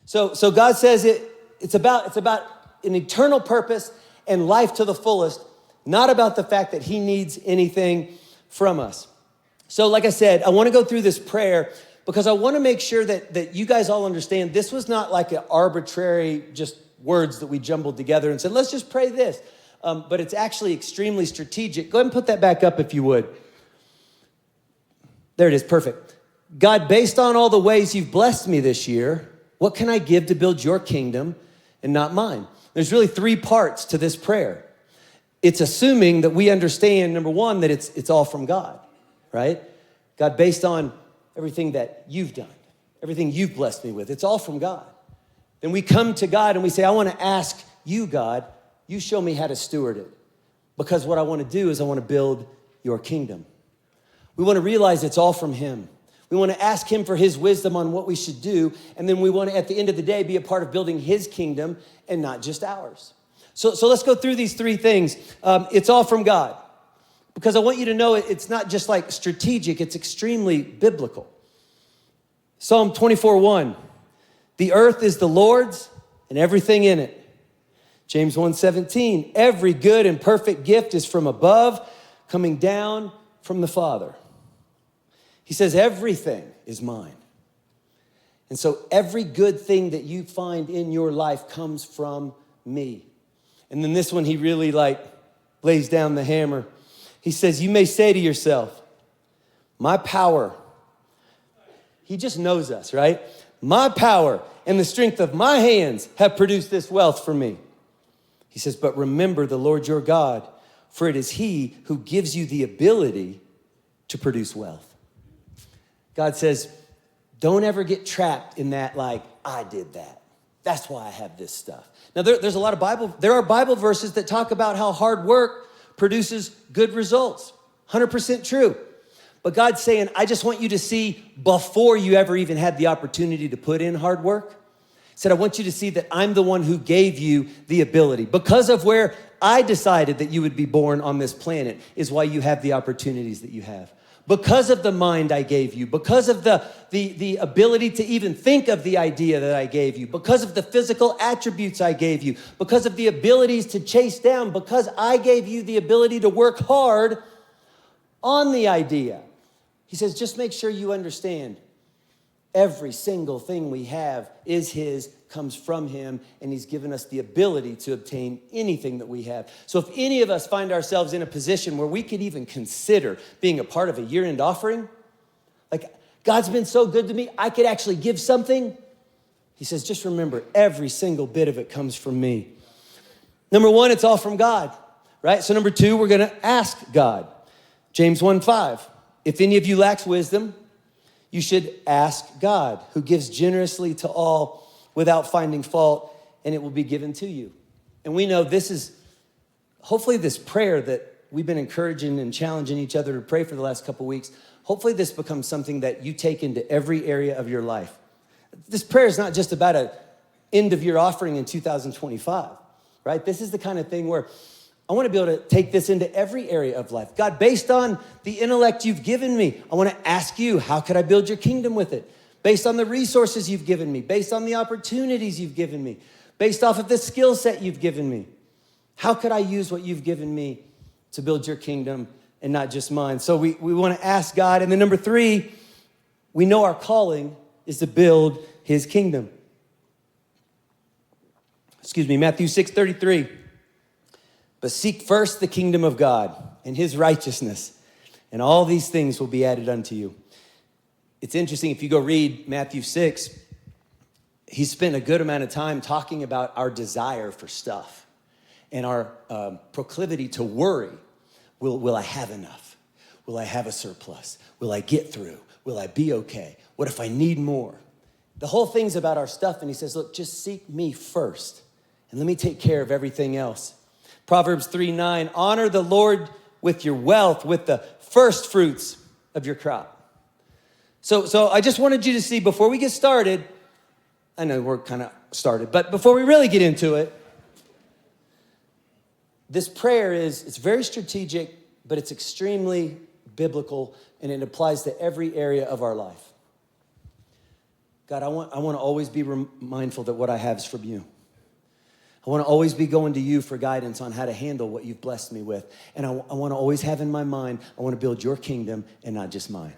So God says it's about an eternal purpose and life to the fullest, not about the fact that he needs anything from us. So like I said, I want to go through this prayer because I want to make sure that you guys all understand this was not like an arbitrary just words that we jumbled together and said, let's just pray this. But it's actually extremely strategic. Go ahead and put that back up if you would. There it is, perfect. God, based on all the ways you've blessed me this year, what can I give to build your kingdom and not mine? There's really three parts to this prayer. It's assuming that we understand, number one, that it's all from God, right? God, based on everything that you've done, everything you've blessed me with, it's all from God. Then we come to God and we say, I want to ask you, God, you show me how to steward it. Because what I want to do is I want to build your kingdom. We want to realize it's all from him. We want to ask him for his wisdom on what we should do. And then we want to, at the end of the day, be a part of building his kingdom and not just ours. So let's go through these three things. It's all from God. Because I want you to know it's not just like strategic, it's extremely biblical. Psalm 24:1, the earth is the Lord's and everything in it. James 1:17, every good and perfect gift is from above, coming down from the Father. He says, everything is mine. And so every good thing that you find in your life comes from me. And then this one, he really lays down the hammer. He says, you may say to yourself, my power, he just knows us, right? My power and the strength of my hands have produced this wealth for me. He says, but remember the Lord your God, for it is he who gives you the ability to produce wealth. God says, don't ever get trapped in that I did that. That's why I have this stuff. Now, there's a lot of there are Bible verses that talk about how hard work produces good results. 100% true. But God's saying, I just want you to see before you ever even had the opportunity to put in hard work. He said, I want you to see that I'm the one who gave you the ability. Because of where I decided that you would be born on this planet is why you have the opportunities that you have. Because of the mind I gave you, because of the ability to even think of the idea that I gave you, because of the physical attributes I gave you, because of the abilities to chase down, because I gave you the ability to work hard on the idea. He says, just make sure you understand every single thing we have is his, comes from him, and he's given us the ability to obtain anything that we have. So if any of us find ourselves in a position where we could even consider being a part of a year-end offering, like God's been so good to me, I could actually give something. He says, just remember, every single bit of it comes from me. Number one, it's all from God, right? So number two, we're going to ask God. James 1:5, if any of you lacks wisdom, you should ask God, who gives generously to all without finding fault, and it will be given to you. And we know this is, hopefully this prayer that we've been encouraging and challenging each other to pray for the last couple weeks, hopefully this becomes something that you take into every area of your life. This prayer is not just about an end of year offering in 2025, right? This is the kind of thing where I want to be able to take this into every area of life. God, based on the intellect you've given me, I want to ask you, how could I build your kingdom with it? Based on the resources you've given me, based on the opportunities you've given me, based off of the skill set you've given me, how could I use what you've given me to build your kingdom and not just mine? So we want to ask God. And then number three, we know our calling is to build his kingdom. Matthew 6:33. But seek first the kingdom of God and his righteousness, and all these things will be added unto you. It's interesting, if you go read Matthew 6, he spent a good amount of time talking about our desire for stuff and our proclivity to worry. Will I have enough? Will I have a surplus? Will I get through? Will I be okay? What if I need more? The whole thing's about our stuff, and he says, look, just seek me first, and let me take care of everything else. Proverbs 3:9, honor the Lord with your wealth, with the first fruits of your crop. So I just wanted you to see, before we get started, I know we're kind of started, but before we really get into it, this prayer it's very strategic, but it's extremely biblical, and it applies to every area of our life. God, I want to always be mindful that what I have is from you. I want to always be going to you for guidance on how to handle what you've blessed me with. And I want to always have in my mind, I want to build your kingdom and not just mine.